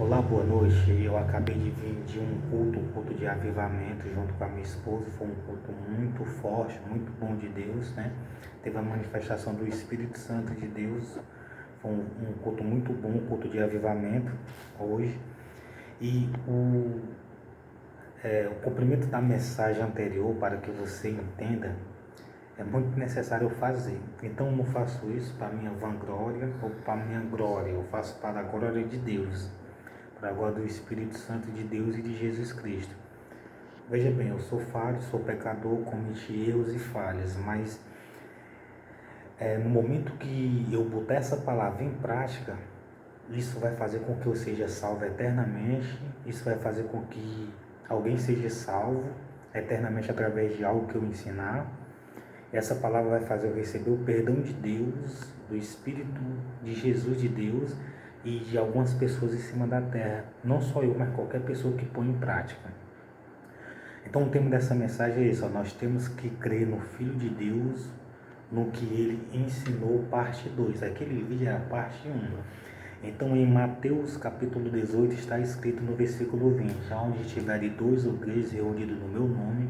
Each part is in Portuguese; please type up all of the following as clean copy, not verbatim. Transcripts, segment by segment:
Olá, boa noite. Eu acabei de vir de um culto de avivamento junto com a minha esposa. Foi um culto muito forte, muito bom de Deus, né? Teve a manifestação do Espírito Santo de Deus. Foi um culto muito bom, um culto de avivamento hoje. E o cumprimento da mensagem anterior, para que você entenda, é muito necessário eu fazer. Então eu não faço isso para minha vanglória ou para minha glória. Eu faço para a glória de Deus, para a glória do Espírito Santo de Deus e de Jesus Cristo. Veja bem, eu sou falho, sou pecador, cometi erros e falhas, mas no momento que eu botar essa palavra em prática, isso vai fazer com que eu seja salvo eternamente, isso vai fazer com que alguém seja salvo eternamente através de algo que eu ensinar. Essa palavra vai fazer eu receber o perdão de Deus, do Espírito de Jesus de Deus e de algumas pessoas em cima da terra. Não só eu, mas qualquer pessoa que põe em prática. Então o tema dessa mensagem é isso: nós temos que crer no Filho de Deus, no que ele ensinou, parte 2. Aquele vídeo é a parte 1. Então em Mateus capítulo 18 está escrito no versículo 20: onde estiverem 2 ou 3 reunidos no meu nome,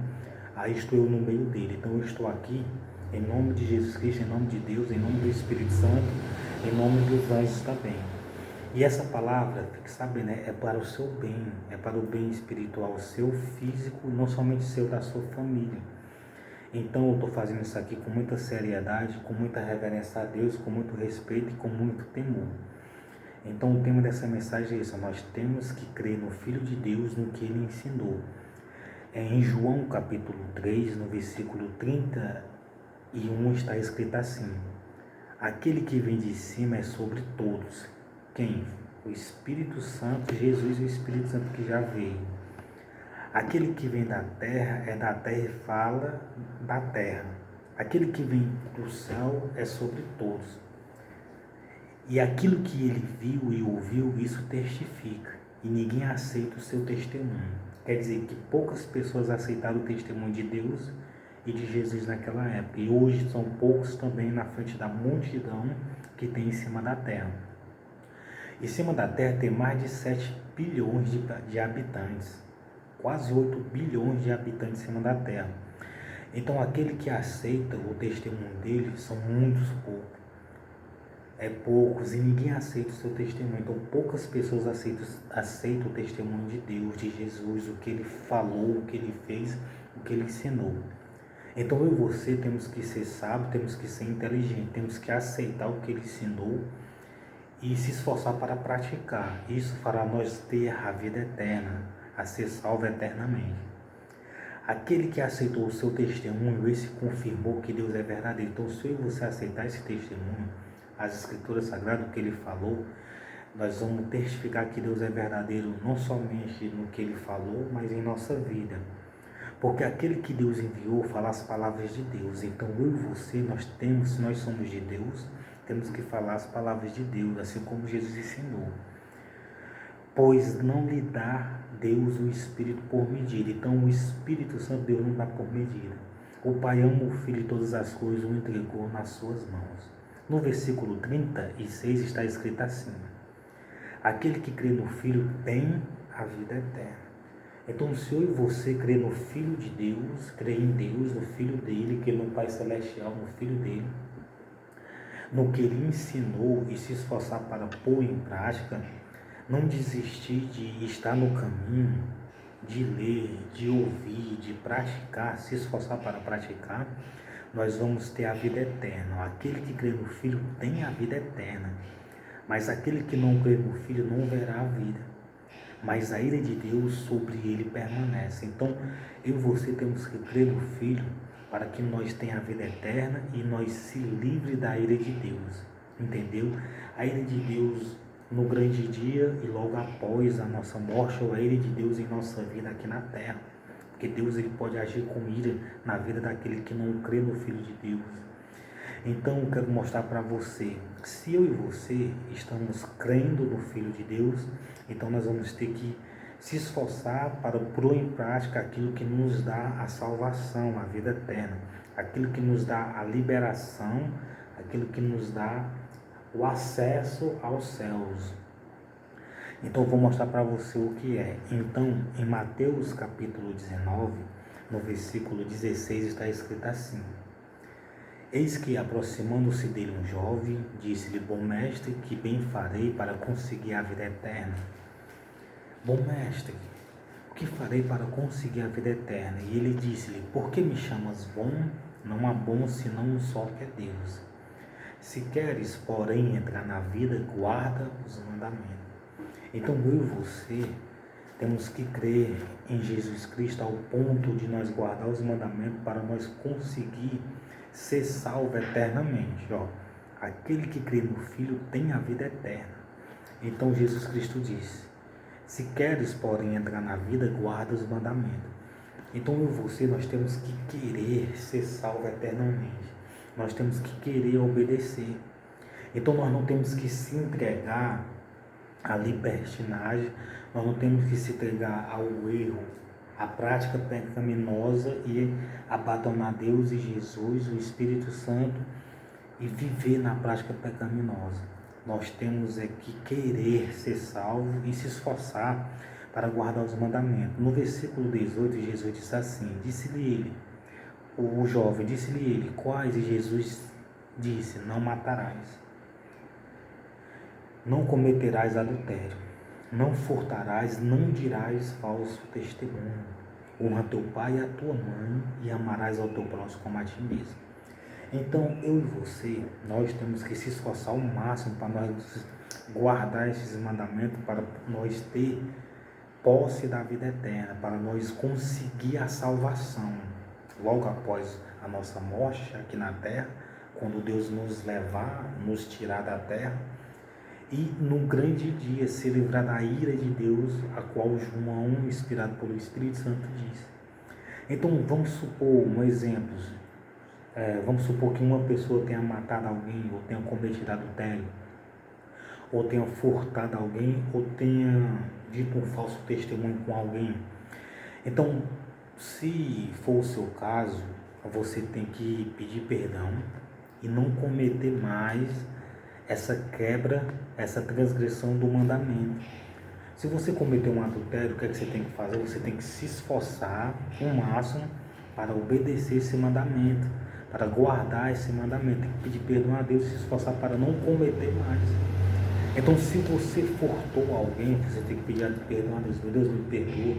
aí estou eu no meio dele. Então eu estou aqui em nome de Jesus Cristo, em nome de Deus, em nome do Espírito Santo, em nome dos anjos também. E essa palavra, fique sabendo, é para o seu bem, é para o bem espiritual seu, físico, não somente seu, da sua família. Então eu estou fazendo isso aqui com muita seriedade, com muita reverência a Deus, com muito respeito e com muito temor. Então o tema dessa mensagem é isso: nós temos que crer no Filho de Deus, no que ele ensinou. Em João capítulo 3, no versículo 31, está escrito assim: aquele que vem de cima é sobre todos. Quem? O Espírito Santo, Jesus e o Espírito Santo que já veio. Aquele que vem da terra é da terra e fala da terra. Aquele que vem do céu é sobre todos. E aquilo que ele viu e ouviu, isso testifica. E ninguém aceita o seu testemunho. Quer dizer que poucas pessoas aceitaram o testemunho de Deus e de Jesus naquela época. E hoje são poucos também na frente da multidão que tem em cima da terra. Em cima da terra tem mais de 7 bilhões de habitantes. Quase 8 bilhões de habitantes em cima da terra. Então aquele que aceita o testemunho dele são muitos poucos. Poucos, e ninguém aceita o seu testemunho. Então poucas pessoas aceitam o testemunho de Deus, de Jesus, o que ele falou, o que ele fez, o que ele ensinou. Então eu e você temos que ser sábios, temos que ser inteligentes, temos que aceitar o que ele ensinou e se esforçar para praticar. Isso fará nós ter a vida eterna, a ser salvo eternamente. Aquele que aceitou o seu testemunho, esse confirmou que Deus é verdadeiro. Então se eu e você aceitar esse testemunho, as escrituras sagradas, o que ele falou, nós vamos testificar que Deus é verdadeiro, não somente no que ele falou, mas em nossa vida. Porque aquele que Deus enviou fala as palavras de Deus. Então eu e você, se nós somos de Deus, temos que falar as palavras de Deus, assim como Jesus ensinou. Pois não lhe dá Deus o Espírito por medida. Então o Espírito Santo Deus não dá por medida. O Pai ama o Filho e todas as coisas o entregou nas suas mãos. No versículo 36 está escrito assim: aquele que crê no Filho tem a vida eterna. Então se eu e você crê no Filho de Deus, crê em Deus, no Filho dele, crê no Pai Celestial, no Filho dele, no que ele ensinou e se esforçar para pôr em prática, não desistir de estar no caminho, de ler, de ouvir, de praticar, se esforçar para praticar, nós vamos ter a vida eterna. Aquele que crê no Filho tem a vida eterna, mas aquele que não crê no Filho não verá a vida, mas a ira de Deus sobre ele permanece. Então eu e você temos que crer no Filho para que nós tenhamos a vida eterna e nós se livre da ira de Deus, entendeu? A ira de Deus no grande dia e logo após a nossa morte, ou a ira de Deus em nossa vida aqui na terra. Porque Deus ele pode agir com ira na vida daquele que não crê no Filho de Deus. Então eu quero mostrar para você, se eu e você estamos crendo no Filho de Deus, então nós vamos ter que se esforçar para pôr em prática aquilo que nos dá a salvação, a vida eterna, aquilo que nos dá a liberação, aquilo que nos dá o acesso aos céus. Então eu vou mostrar para você o que é. Então, em Mateus capítulo 19, no versículo 16, está escrito assim: Eis que, aproximando-se dele um jovem, disse-lhe: Bom mestre, que bem farei para conseguir a vida eterna? Bom mestre, o que farei para conseguir a vida eterna? E ele disse-lhe: Por que me chamas bom? Não há bom senão um só, que é Deus. Se queres, porém, entrar na vida, guarda os mandamentos. Então eu e você temos que crer em Jesus Cristo ao ponto de nós guardar os mandamentos para nós conseguir ser salvo eternamente. Aquele que crê no Filho tem a vida eterna. Então Jesus Cristo disse: se queres, porém, entrar na vida, guarda os mandamentos. Então eu e você, nós temos que querer ser salvo eternamente. Nós temos que querer obedecer. Então nós não temos que se entregar à libertinagem, nós não temos que se entregar ao erro, à prática pecaminosa e abandonar Deus e Jesus, o Espírito Santo, e viver na prática pecaminosa. Nós temos que querer ser salvo e se esforçar para guardar os mandamentos. No versículo 18, Jesus disse assim: disse-lhe ele, o jovem, disse-lhe ele, quais? E Jesus disse: não matarás, não cometerás adultério, não furtarás, não dirás falso testemunho, honra teu pai e a tua mãe, e amarás ao teu próximo como a ti mesmo. Então, eu e você, nós temos que se esforçar ao máximo para nós guardar esses mandamentos, para nós ter posse da vida eterna, para nós conseguir a salvação logo após a nossa morte aqui na terra, quando Deus nos levar, nos tirar da terra, e no grande dia se livrar da ira de Deus, a qual João, inspirado pelo Espírito Santo, diz. Então, vamos supor um exemplo. Vamos supor que uma pessoa tenha matado alguém, ou tenha cometido adultério, ou tenha furtado alguém, ou tenha dito um falso testemunho com alguém. Então, se for o seu caso, você tem que pedir perdão e não cometer mais essa quebra, essa transgressão do mandamento. Se você cometer um adultério, o que é que você tem que fazer? Você tem que se esforçar o máximo para obedecer esse mandamento, para guardar esse mandamento. Tem que pedir perdão a Deus e se esforçar para não cometer mais. Então, se você furtou alguém, você tem que pedir perdão a Deus. Meu Deus, me perdoa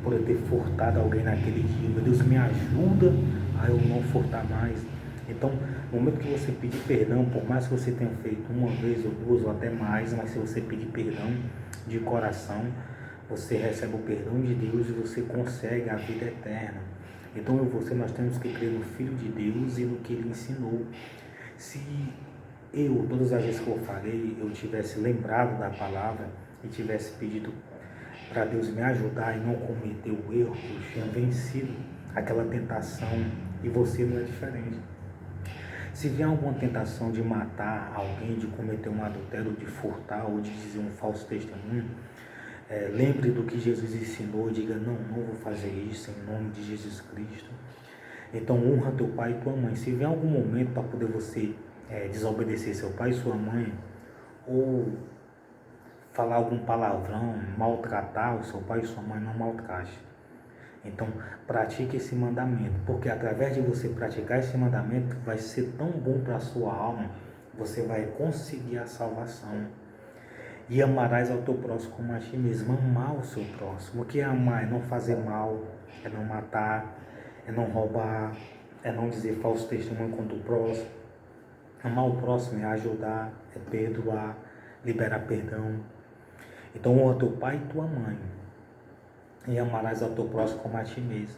por eu ter furtado alguém naquele dia. Meu Deus, me ajuda a eu não furtar mais. Então, no momento que você pedir perdão, por mais que você tenha feito uma vez ou duas ou até mais, mas se você pedir perdão de coração, você recebe o perdão de Deus e você consegue a vida eterna. Então eu e você, nós temos que crer no Filho de Deus e no que Ele ensinou. Se eu, todas as vezes que eu falei, eu tivesse lembrado da palavra e tivesse pedido para Deus me ajudar e não cometer o erro, eu tinha vencido aquela tentação, e você não é diferente. Se vier alguma tentação de matar alguém, de cometer um adultério, de furtar ou de dizer um falso testemunho, lembre do que Jesus ensinou, diga: não vou fazer isso em nome de Jesus Cristo. Então honra teu pai e tua mãe. Se vier algum momento para poder você desobedecer seu pai e sua mãe, ou falar algum palavrão, maltratar o seu pai e sua mãe, não maltrate. Então pratique esse mandamento, porque através de você praticar esse mandamento vai ser tão bom para a sua alma, você vai conseguir a salvação. E amarás ao teu próximo como a ti mesmo. Amar o seu próximo. O que é amar? É não fazer mal, é não matar, é não roubar, é não dizer falso testemunho contra o próximo. Amar o próximo é ajudar, é perdoar, liberar perdão. Então honra teu pai e tua mãe, e amarás ao teu próximo como a ti mesmo.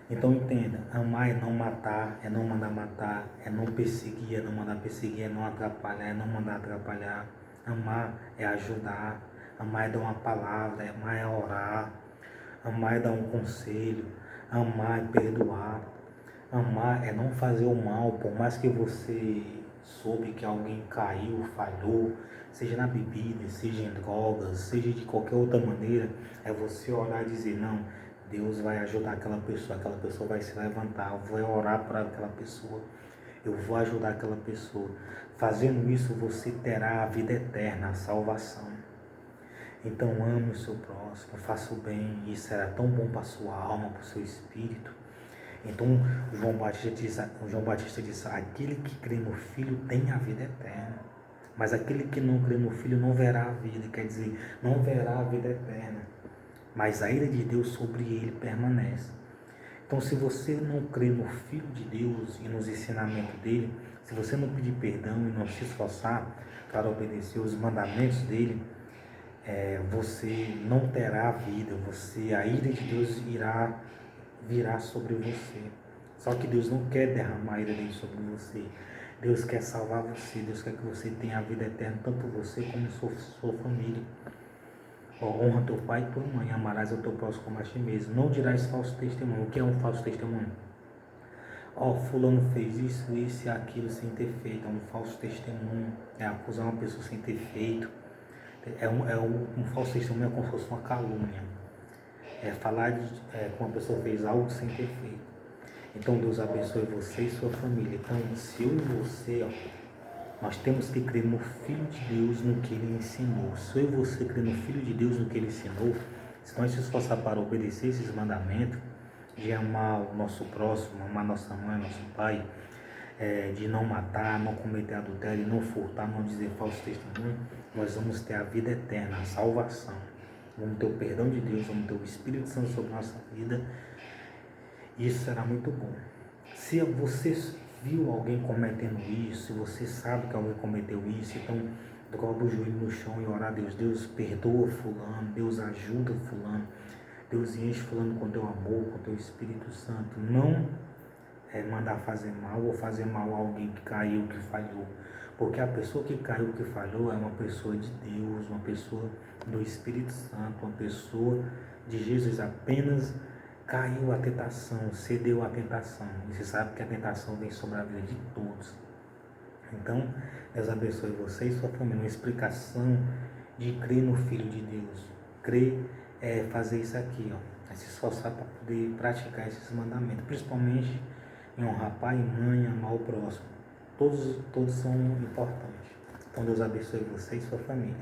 Então entenda, amar é não matar, é não mandar matar, é não perseguir, é não mandar perseguir, é não atrapalhar, é não mandar atrapalhar. Amar é ajudar, amar é dar uma palavra, amar é orar, amar é dar um conselho, amar é perdoar, amar é não fazer o mal, por mais que você soube que alguém caiu, falhou, seja na bebida, seja em drogas, seja de qualquer outra maneira, é você orar e dizer: não, Deus vai ajudar aquela pessoa vai se levantar, eu vou orar para aquela pessoa, eu vou ajudar aquela pessoa. Fazendo isso, você terá a vida eterna, a salvação. Então ame o seu próximo, faça o bem, isso será tão bom para a sua alma, para o seu espírito. Então João Batista diz, aquele que crê no Filho tem a vida eterna. Mas aquele que não crê no Filho não verá a vida, quer dizer, não verá a vida eterna. Mas a ira de Deus sobre ele permanece. Então, se você não crê no Filho de Deus e nos ensinamentos dele, se você não pedir perdão e não se esforçar para obedecer os mandamentos dele, você não terá vida, a ira de Deus virá sobre você. Só que Deus não quer derramar a ira dele sobre você. Deus quer salvar você, Deus quer que você tenha a vida eterna, tanto você como sua família. Honra teu pai e tua mãe, amarás ao teu próximo como a ti mesmo. Não dirás falso testemunho. O que é um falso testemunho? Fulano fez isso e aquilo sem ter feito. É um falso testemunho. É acusar uma pessoa sem ter feito. Um falso testemunho é como se fosse uma calúnia. É falar que uma pessoa fez algo sem ter feito. Então Deus abençoe você e sua família. Então, se eu e você, nós temos que crer no Filho de Deus, no que Ele ensinou. Se eu e você crer no Filho de Deus, no que Ele ensinou, se nós nos esforçar para obedecer esses mandamentos, de amar o nosso próximo, amar nossa mãe, nosso pai, de não matar, não cometer adultério, não furtar, não dizer falso testemunho, nós vamos ter a vida eterna, a salvação. Vamos ter o perdão de Deus, vamos ter o Espírito Santo sobre a nossa vida. Isso será muito bom. Se você viu alguém cometendo isso, se você sabe que alguém cometeu isso, então dobra o joelho no chão e orar a Deus. Deus perdoa fulano, Deus ajuda fulano, Deus enche fulano com teu amor, com teu Espírito Santo. Não mandar fazer mal ou fazer mal a alguém que caiu, que falhou. Porque a pessoa que caiu, que falhou, é uma pessoa de Deus, uma pessoa do Espírito Santo, uma pessoa de Jesus. Apenas caiu a tentação, cedeu à tentação. E você sabe que a tentação vem sobre a vida de todos. Então, Deus abençoe você e sua família. Uma explicação de crer no Filho de Deus. Crer é fazer isso aqui, é se esforçar para poder praticar esses mandamentos. Principalmente em honrar pai e mãe, amar o próximo. Todos são importantes. Então, Deus abençoe você e sua família.